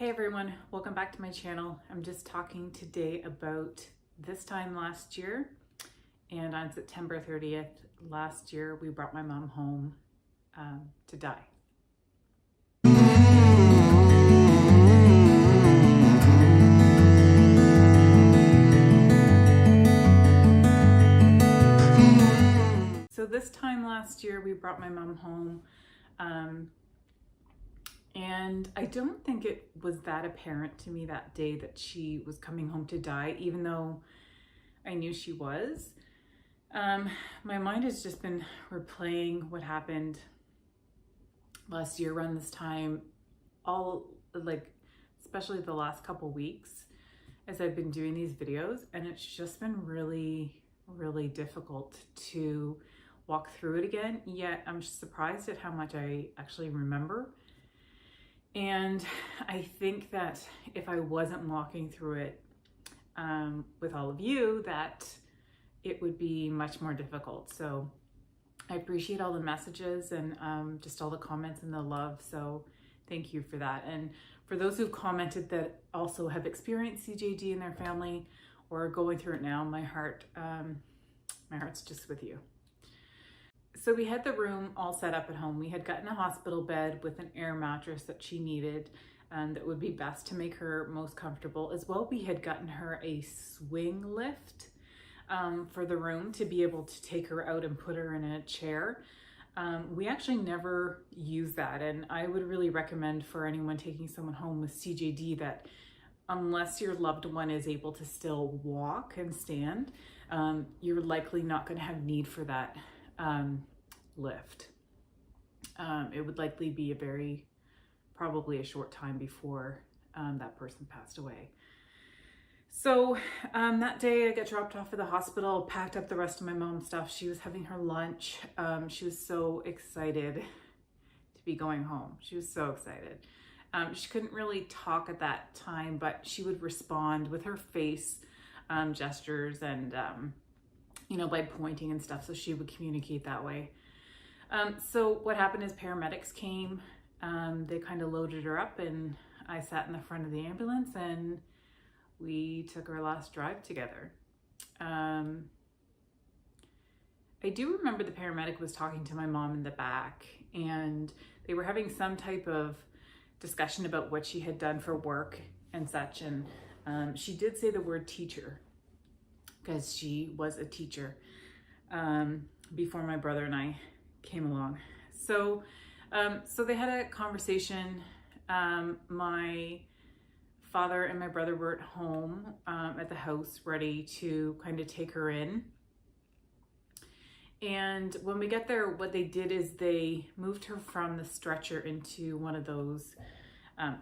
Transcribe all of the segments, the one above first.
Hey everyone, welcome back to my channel. I'm just talking today about this time last year, and on September 30th last year we brought my mom home to die. So this time last year we brought my mom home, and I don't think it was that apparent to me that day that she was coming home to die, even though I knew she was. My mind has just been replaying what happened last year around this time, especially the last couple weeks as I've been doing these videos, and it's just been really, really difficult to walk through it again, yet I'm surprised at how much I actually remember. And I think that if I wasn't walking through it with all of you, that it would be much more difficult. So I appreciate all the messages and just all the comments and the love. So thank you for that. And for those who've commented that also have experienced CJD in their family or are going through it now, my heart's just with you. So we had the room all set up at home. We had gotten a hospital bed with an air mattress that she needed and that would be best to make her most comfortable. As well, we had gotten her a swing lift for the room to be able to take her out and put her in a chair. We actually never use that, and I would really recommend for anyone taking someone home with CJD that unless your loved one is able to still walk and stand, you're likely not going to have need for that lift. It would likely be probably a short time before that person passed away. So that day I got dropped off at the hospital, packed up the rest of my mom's stuff. She was having her lunch. She was so excited to be going home. She was so excited. She couldn't really talk at that time, but she would respond with her face gestures and by pointing and stuff, so she would communicate that way. So what happened is paramedics came, they kind of loaded her up, and I sat in the front of the ambulance and we took our last drive together. I do remember the paramedic was talking to my mom in the back, and they were having some type of discussion about what she had done for work and such, and she did say the word teacher, because she was a teacher before my brother and I came along. So they had a conversation. My father and my brother were at home at the house ready to kind of take her in. And when we get there, what they did is they moved her from the stretcher into one of those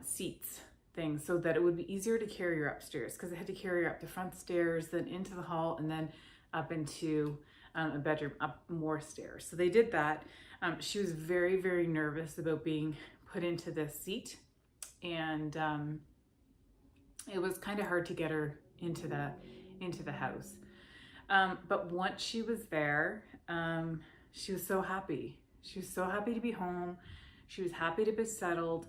seats things so that it would be easier to carry her upstairs, because they had to carry her up the front stairs, then into the hall, and then up into a bedroom, up more stairs. So they did that. She was very, very nervous about being put into this seat, and it was kind of hard to get her into the house. But once she was there, she was so happy. She was so happy to be home. She was happy to be settled.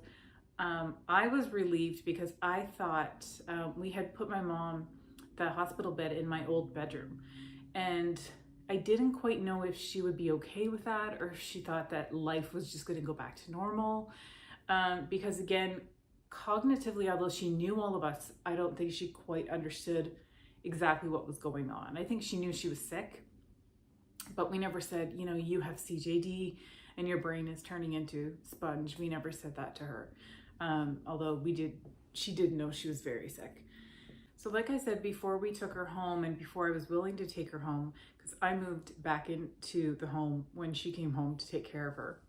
I was relieved because I thought we had put my mom, the hospital bed, in my old bedroom, and I didn't quite know if she would be okay with that or if she thought that life was just going to go back to normal. Because again, cognitively, although she knew all of us, I don't think she quite understood exactly what was going on. I think she knew she was sick, but we never said, you have CJD and your brain is turning into sponge. We never said that to her. Although she did know she was very sick. So like I said, before we took her home, and before I was willing to take her home, because I moved back into the home when she came home to take care of her.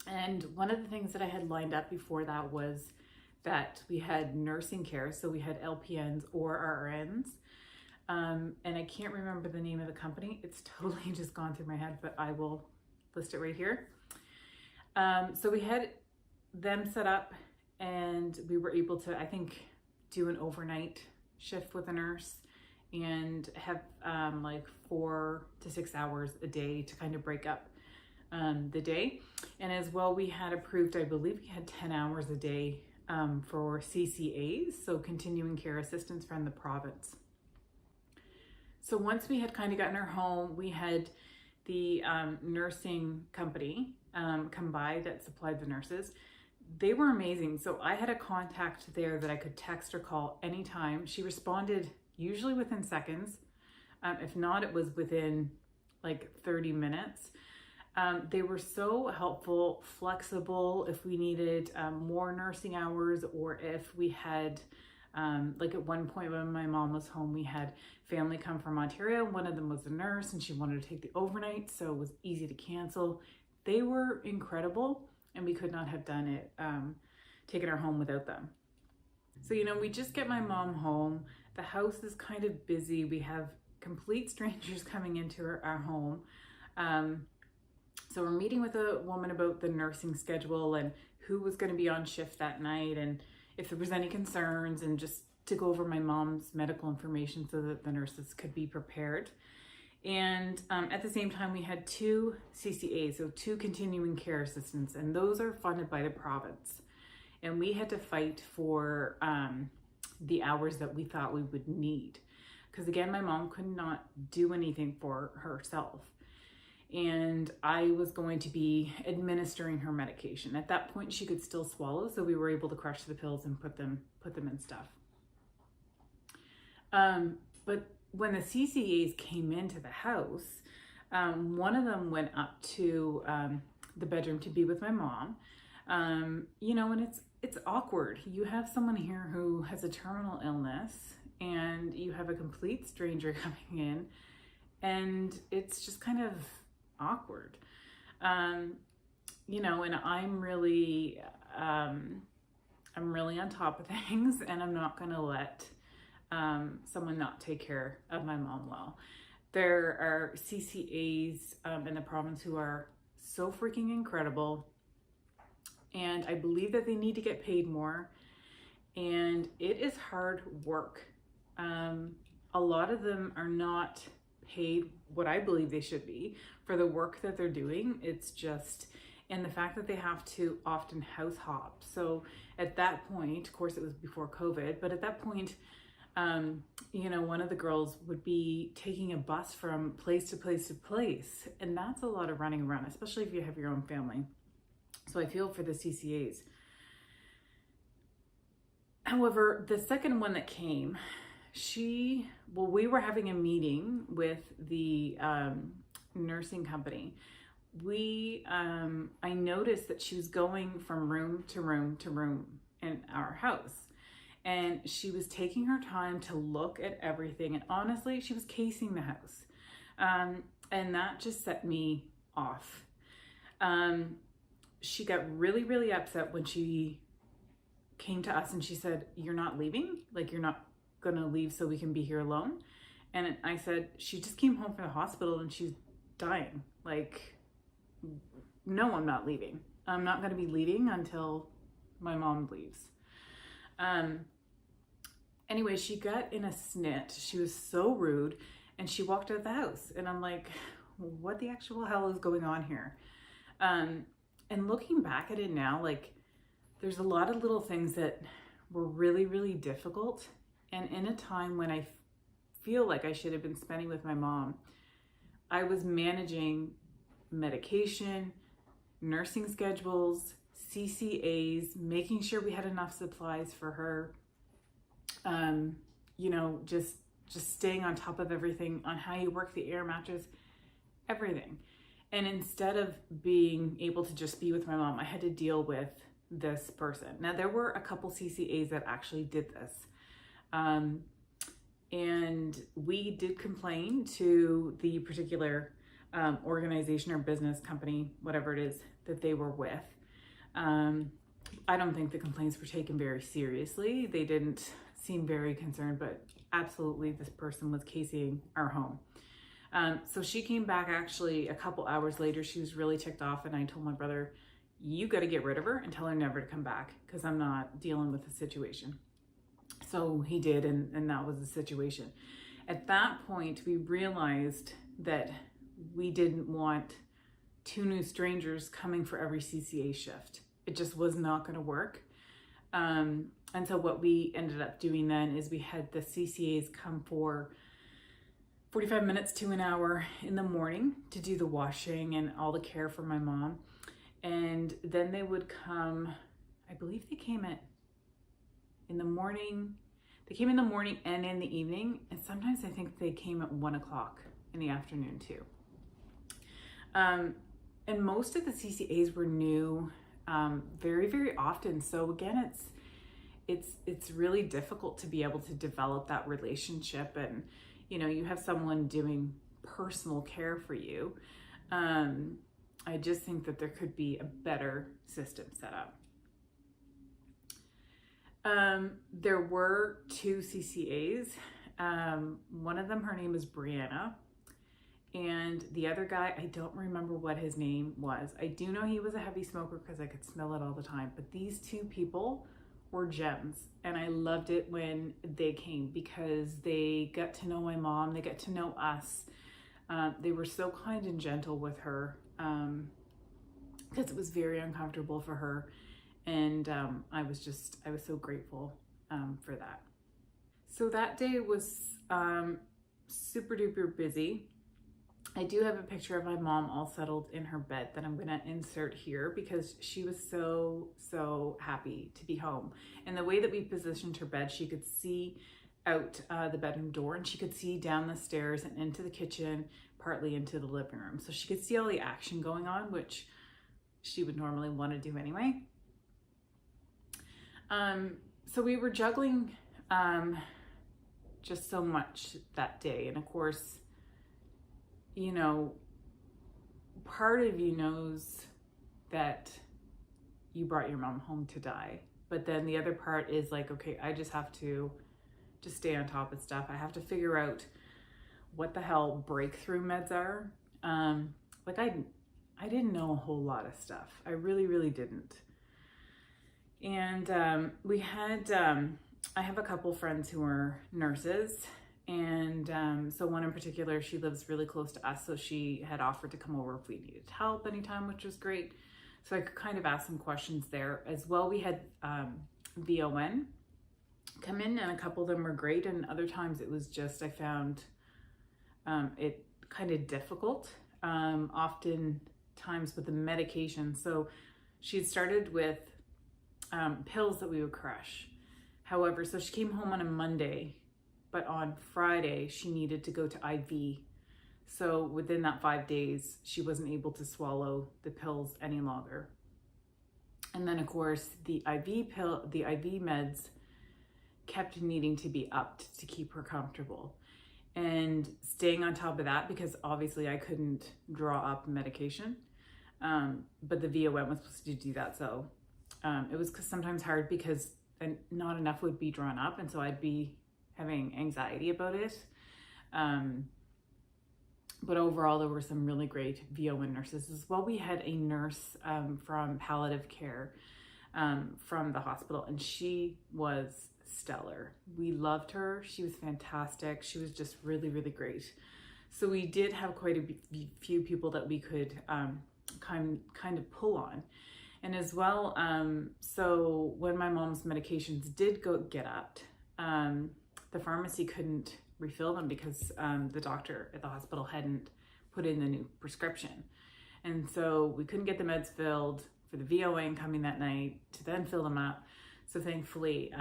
And one of the things that I had lined up before that was that we had nursing care. So we had LPNs or RNs. And I can't remember the name of the company. It's totally just gone through my head, but I will list it right here. So we had them set up, and we were able to, I think, do an overnight shift with a nurse and have 4 to 6 hours a day to kind of break up the day. And as well, we had approved, I believe we had 10 hours a day for CCAs, so continuing care assistants from the province. So once we had kind of gotten her home, we had the nursing company come by that supplied the nurses. They were amazing. So I had a contact there that I could text or call anytime. She responded usually within seconds. If not, it was within like 30 minutes. They were so helpful, flexible if we needed more nursing hours, or if we had, like at one point when my mom was home, we had family come from Ontario. One of them was a nurse and she wanted to take the overnight, so it was easy to cancel. They were incredible, and we could not have done it, taken her home without them. So, you know, we just get my mom home. The house is kind of busy. We have complete strangers coming into our home. So we're meeting with a woman about the nursing schedule and who was going to be on shift that night, and if there was any concerns, and just to go over my mom's medical information so that the nurses could be prepared. And at the same time, we had 2 CCAs, so 2 continuing care assistants, and those are funded by the province. And we had to fight for the hours that we thought we would need. Because again, my mom could not do anything for herself. And I was going to be administering her medication. At that point, she could still swallow, so we were able to crush the pills and put them in stuff. But when the CCAs came into the house, one of them went up to the bedroom to be with my mom. You know, and it's awkward. You have someone here who has a terminal illness, and you have a complete stranger coming in, and it's just kind of awkward. You know, and I'm really on top of things, and I'm not going to let someone not take care of my mom well. There are CCAs in the province who are so freaking incredible, and I believe that they need to get paid more, and it is hard work. A lot of them are not paid what I believe they should be for the work that they're doing. It's just, and the fact that they have to often house hop. So at that point, of course it was before COVID, but at that point, you know, one of the girls would be taking a bus from place to place to place, and that's a lot of running around, especially if you have your own family. So I feel for the CCAs. However, the second one that came, we were having a meeting with the nursing company. I noticed that she was going from room to room to room in our house. And she was taking her time to look at everything. And honestly, she was casing the house. And that just set me off. She got really, really upset when she came to us and she said, "You're not leaving? Like, you're not gonna leave so we can be here alone?" And I said, "She just came home from the hospital and she's dying. Like, no, I'm not leaving. I'm not gonna be leaving until my mom leaves." Anyway, she got in a snit. She was so rude, and she walked out of the house. And I'm like, what the actual hell is going on here? And looking back at it now, like, there's a lot of little things that were really, really difficult. And in a time when I feel like I should have been spending with my mom, I was managing medication, nursing schedules, CCAs, making sure we had enough supplies for her, you know, just staying on top of everything, on how you work the air mattress, everything. And instead of being able to just be with my mom, I had to deal with this person. Now, there were a couple CCAs that actually did this. And we did complain to the particular organization or business company, whatever it is that they were with. I don't think the complaints were taken very seriously. They didn't seem very concerned, but absolutely this person was casing our home. So she came back actually a couple hours later. She was really ticked off, and I told my brother, "You got to get rid of her and tell her never to come back, because I'm not dealing with the situation." So he did, and that was the situation. At that point, we realized that we didn't want 2 new strangers coming for every CCA shift. It just was not going to work. And so what we ended up doing then is we had the CCAs come for 45 minutes to an hour in the morning to do the washing and all the care for my mom. And then they would come, I believe they came in the morning. They came in the morning and in the evening. And sometimes I think they came at 1 o'clock in the afternoon too. And most of the CCAs were new, very, very often. So again, it's really difficult to be able to develop that relationship, and you know, you have someone doing personal care for you. I just think that there could be a better system set up. There were 2 CCAs. One of them, her name is Brianna, and the other guy, I don't remember what his name was. I do know he was a heavy smoker because I could smell it all the time, but these 2 people were gems, and I loved it when they came because they got to know my mom, they got to know us. They were so kind and gentle with her because it was very uncomfortable for her, and I was so grateful for that. So that day was super duper busy. I do have a picture of my mom all settled in her bed that I'm gonna insert here because she was so happy to be home. And the way that we positioned her bed, she could see out the bedroom door, and she could see down the stairs and into the kitchen, partly into the living room. So she could see all the action going on, which she would normally want to do anyway. So we were juggling just so much that day. And of course, you know, part of you knows that you brought your mom home to die. But then the other part is like, okay, I just have to just stay on top of stuff. I have to figure out what the hell breakthrough meds are. Like I didn't know a whole lot of stuff. I really didn't. And we had, I have a couple friends who are nurses. And so one in particular, she lives really close to us. So she had offered to come over if we needed help anytime, which was great. So I could kind of ask some questions there as well. We had VON come in, and a couple of them were great. And other times it was just, I found it kind of difficult, often times with the medication. So she had started with pills that we would crush. However, so she came home on a Monday, but on Friday she needed to go to IV. So within that 5 days, she wasn't able to swallow the pills any longer. And then of course the IV meds kept needing to be upped to keep her comfortable. And staying on top of that, because obviously I couldn't draw up medication, but the VOM was supposed to do that. So it was sometimes hard because not enough would be drawn up, and so I'd be having anxiety about it. But overall, there were some really great VON nurses as well. We had a nurse from palliative care from the hospital, and she was stellar. We loved her. She was fantastic. She was just really great. So we did have quite a few people that we could kind of pull on. And as well, so when my mom's medications did get upped, the pharmacy couldn't refill them because the doctor at the hospital hadn't put in the new prescription. And so we couldn't get the meds filled for the VON coming that night to then fill them up. So thankfully,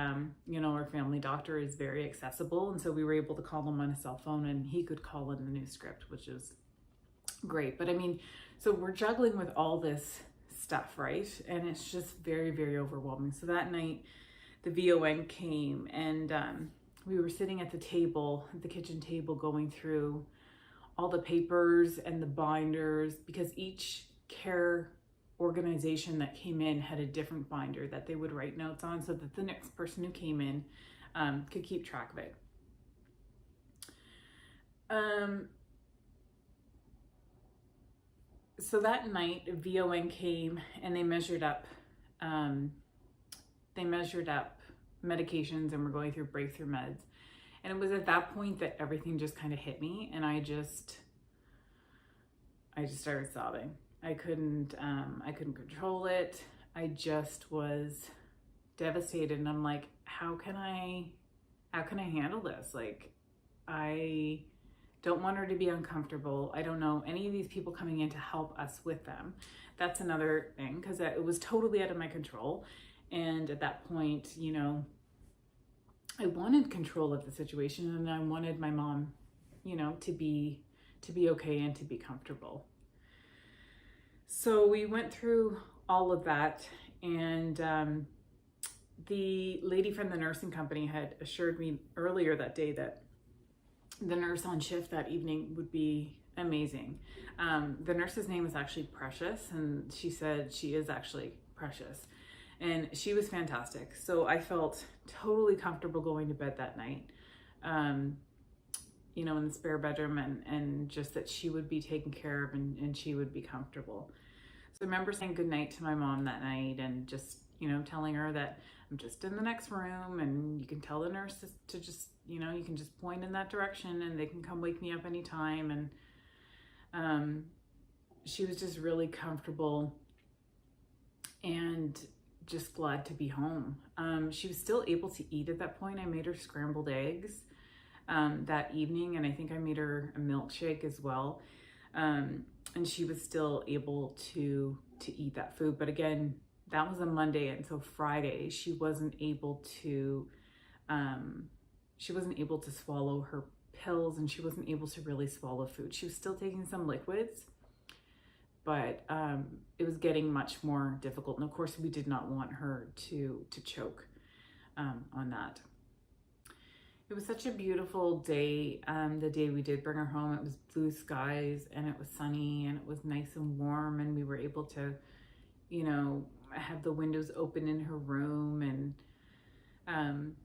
you know, our family doctor is very accessible. And so we were able to call him on a cell phone, and he could call in the new script, which is great. But I mean, so we're juggling with all this stuff, right? And it's just very overwhelming. So that night the VON came, and we were sitting at the table, at the kitchen table, going through all the papers and the binders, because each care organization that came in had a different binder that they would write notes on, so that the next person who came in could keep track of it. So that night, VON came and they measured up medications, and we're going through breakthrough meds. And it was at that point that everything just kind of hit me, and I just started sobbing. I couldn't control it. I just was devastated, and I'm like, how can I handle this? Like, I don't want her to be uncomfortable. I don't know any of these people coming in to help us with them. That's another thing, because it was totally out of my control. And at that point, you know, I wanted control of the situation, and I wanted my mom, you know, to be okay and to be comfortable. So we went through all of that, and the lady from the nursing company had assured me earlier that day that the nurse on shift that evening would be amazing. The nurse's name is actually Precious, and she said she is actually Precious, and she was fantastic. So I felt totally comfortable going to bed that night, you know, in the spare bedroom, and just that she would be taken care of, and she would be comfortable. So I remember saying goodnight to my mom that night, and just, you know, telling her that I'm just in the next room, and you can tell the nurse to just, you know, you can just point in that direction and they can come wake me up anytime. And she was just really comfortable and just glad to be home. She was still able to eat at that point. I made her scrambled eggs that evening, and I think I made her a milkshake as well. And she was still able to eat that food. But again, that was a Monday, and so Friday she wasn't able to swallow her pills, and she wasn't able to really swallow food. She was still taking some liquids, but it was getting much more difficult. And of course, we did not want her to choke on that. It was such a beautiful day. The day we did bring her home, it was blue skies, and it was sunny, and it was nice and warm, and we were able to, you know, have the windows open in her room. And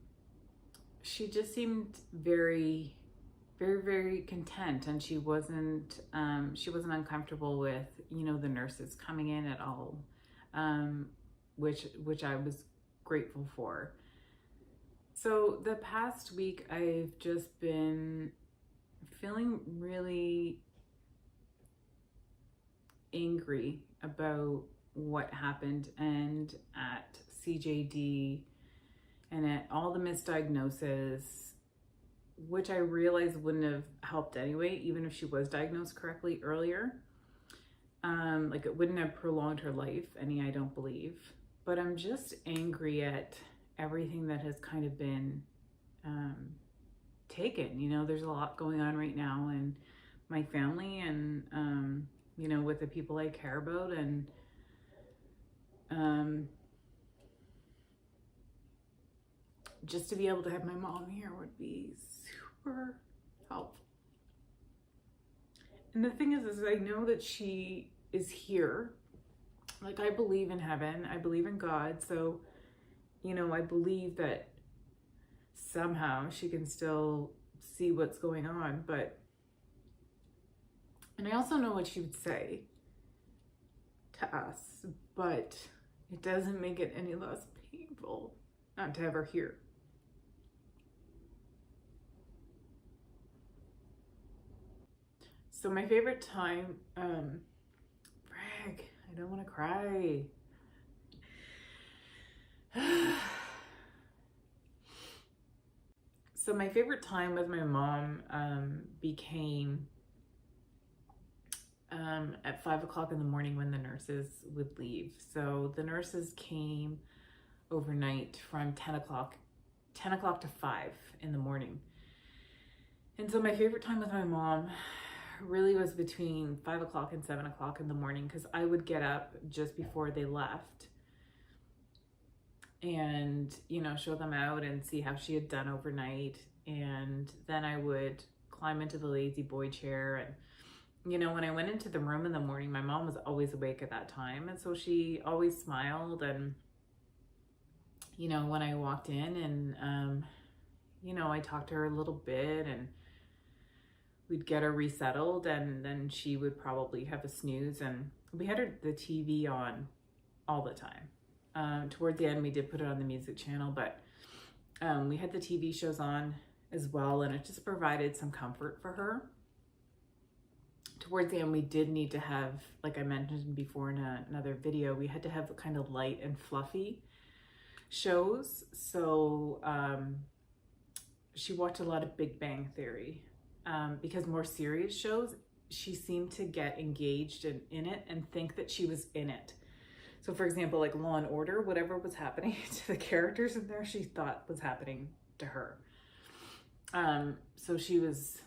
she just seemed very, very, very content, and she wasn't uncomfortable with, you know, the nurses coming in at all, which I was grateful for. So the past week, I've just been feeling really angry about what happened and at CJD and at all the misdiagnoses, which I realized wouldn't have helped anyway, even if she was diagnosed correctly earlier. Like, it wouldn't have prolonged her life any, I don't believe. But I'm just angry at everything that has kind of been taken. You know, there's a lot going on right now in my family, and you know, with the people I care about, and just to be able to have my mom here would be super helpful. And the thing is I know that she is here. Like, I believe in heaven, I believe in God, so, you know, I believe that somehow she can still see what's going on. But, and I also know what she would say to us, but it doesn't make it any less painful not to have her here. So my favorite time, Frag, I don't want to cry. So my favorite time with my mom became at 5 o'clock in the morning when the nurses would leave. So the nurses came overnight from 10 o'clock to 5 in the morning. And so my favorite time with my mom really was between 5 o'clock and 7 o'clock in the morning, because I would get up just before they left and, you know, show them out and see how she had done overnight. And then I would climb into the lazy boy chair. And, you know, when I went into the room in the morning, my mom was always awake at that time. And so she always smiled. And, you know, when I walked in and, you know, I talked to her a little bit, and we'd get her resettled, and then she would probably have a snooze. And we had the TV on all the time. Toward the end, we did put it on the music channel, but we had the TV shows on as well, and it just provided some comfort for her. Towards the end, we did need to have, like I mentioned before in another video, we had to have kind of light and fluffy shows. So she watched a lot of Big Bang Theory, because more serious shows, she seemed to get engaged in it and think that she was in it. So for example, like Law and Order, whatever was happening to the characters in there, she thought was happening to her. So she was,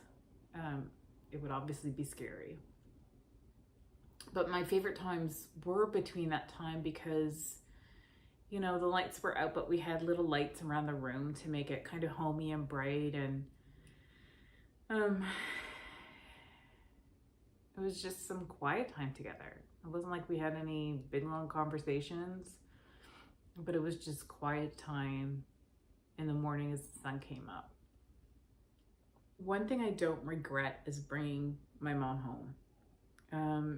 it would obviously be scary. But my favorite times were between that time because, you know, the lights were out, but we had little lights around the room to make it kind of homey and bright. And it was just some quiet time together. It wasn't like we had any big long conversations, but it was just quiet time in the morning as the sun came up. One thing I don't regret is bringing my mom home.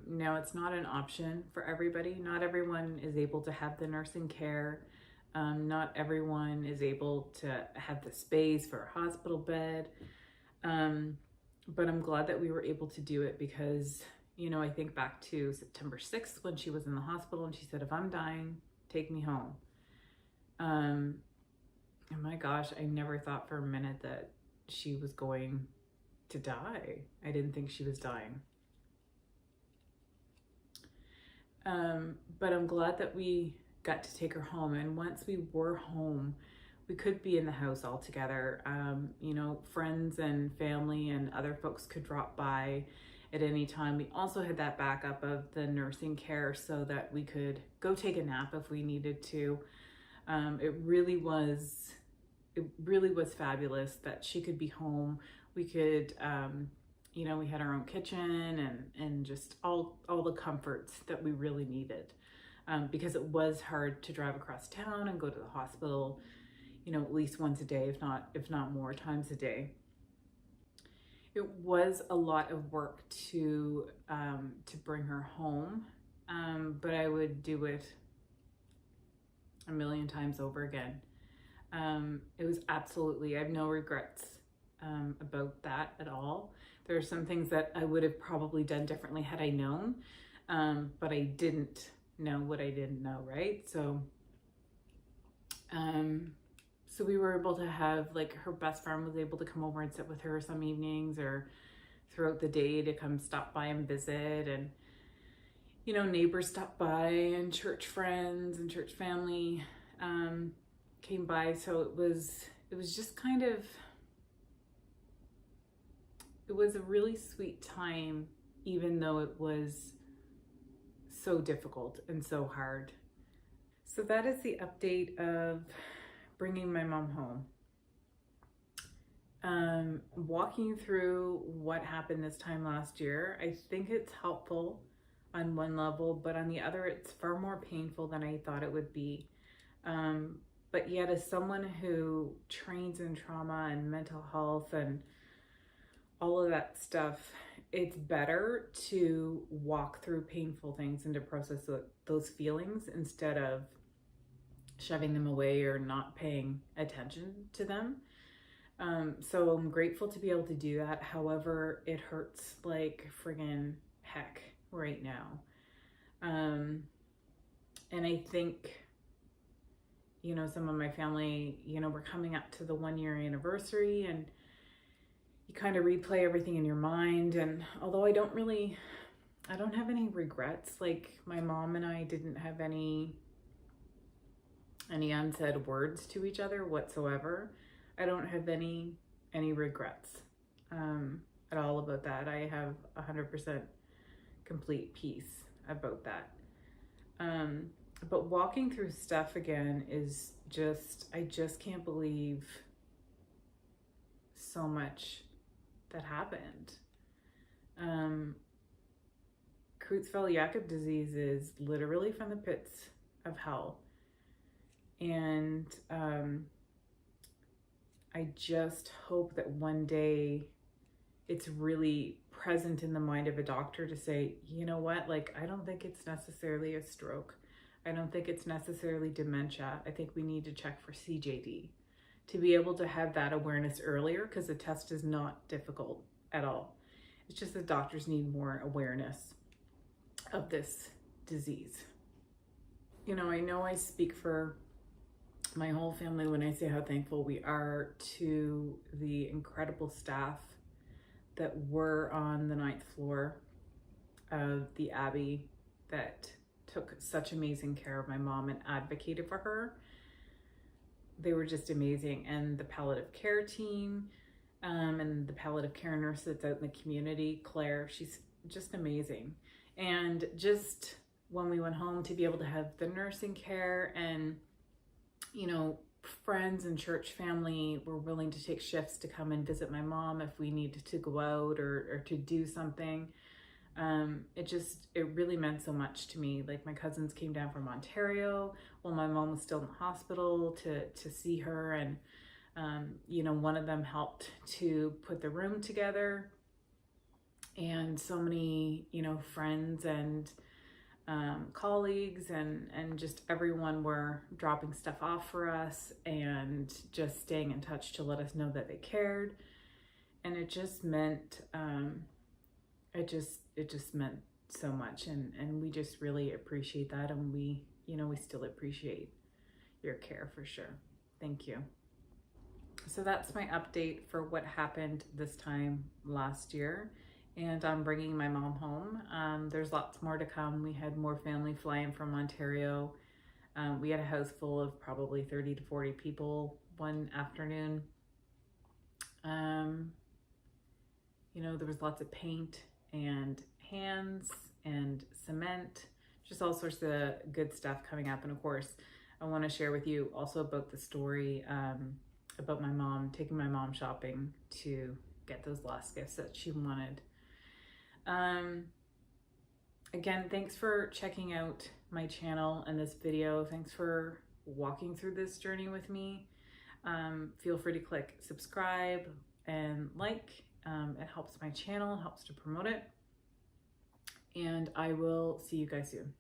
Now, it's not an option for everybody. Not everyone is able to have the nursing care. Not everyone is able to have the space for a hospital bed. But I'm glad that we were able to do it because, you know, I think back to September 6th when she was in the hospital and she said, if I'm dying, take me home. And my gosh, I never thought for a minute that she was going to die. I didn't think she was dying. But I'm glad that we got to take her home. And once we were home, we could be in the house all together. You know, friends and family and other folks could drop by at any time. We also had that backup of the nursing care so that we could go take a nap if we needed to. It really was fabulous that she could be home. We could, you know, we had our own kitchen and just all the comforts that we really needed, because it was hard to drive across town and go to the hospital, you know, at least once a day, if not more times a day. It was a lot of work to bring her home, but I would do it a million times over again. It was absolutely, I have no regrets about that at all. There are some things that I would have probably done differently had I known, but I didn't know what I didn't know, right? So we were able to have, like, her best friend was able to come over and sit with her some evenings or throughout the day to come stop by and visit. And, you know, neighbors stopped by and church friends and church family came by. So it was just kind of, it was a really sweet time, even though it was so difficult and so hard. So that is the update of bringing my mom home. Walking through what happened this time last year, I think it's helpful on one level, but on the other, it's far more painful than I thought it would be. But yet, as someone who trains in trauma and mental health and all of that stuff, it's better to walk through painful things and to process those feelings instead of shoving them away or not paying attention to them. So I'm grateful to be able to do that. However, it hurts like friggin' heck right now. And I think, you know, some of my family, you know, we're coming up to the 1-year anniversary and you kind of replay everything in your mind. And although I don't have any regrets, like my mom and I didn't have any unsaid words to each other whatsoever. I don't have any regrets at all about that. I have 100% complete peace about that. But walking through stuff again is just, I just can't believe so much that happened. Creutzfeldt-Jakob Disease is literally from the pits of hell. And I just hope that one day it's really present in the mind of a doctor to say, you know what, like, I don't think it's necessarily a stroke. I don't think it's necessarily dementia. I think we need to check for CJD to be able to have that awareness earlier, because the test is not difficult at all. It's just that doctors need more awareness of this disease. You know I speak for my whole family when I say how thankful we are to the incredible staff that were on the 9th floor of the Abbey that took such amazing care of my mom and advocated for her. They were just amazing. And the palliative care team and the palliative care nurse that's out in the community, Claire, she's just amazing. And just when we went home, to be able to have the nursing care, and you know, friends and church family were willing to take shifts to come and visit my mom if we needed to go out or to do something. It really meant so much to me. Like, my cousins came down from Ontario while my mom was still in the hospital to see her. And, you know, one of them helped to put the room together, and so many, you know, friends and colleagues and just everyone were dropping stuff off for us and just staying in touch to let us know that they cared. And it just meant, it just meant so much. And we just really appreciate that. And we, you know, we still appreciate your care for sure. Thank you. So that's my update for what happened this time last year. And I'm bringing my mom home. There's lots more to come. We had more family flying from Ontario. We had a house full of probably 30 to 40 people one afternoon. You know, there was lots of paint and hands and cement, just all sorts of good stuff coming up. And of course, I want to share with you also about the story about my mom, taking my mom shopping to get those last gifts that she wanted. Again, thanks for checking out my channel and this video. Thanks for walking through this journey with me. Feel free to click subscribe and like. It helps my channel, helps to promote it. And I will see you guys soon.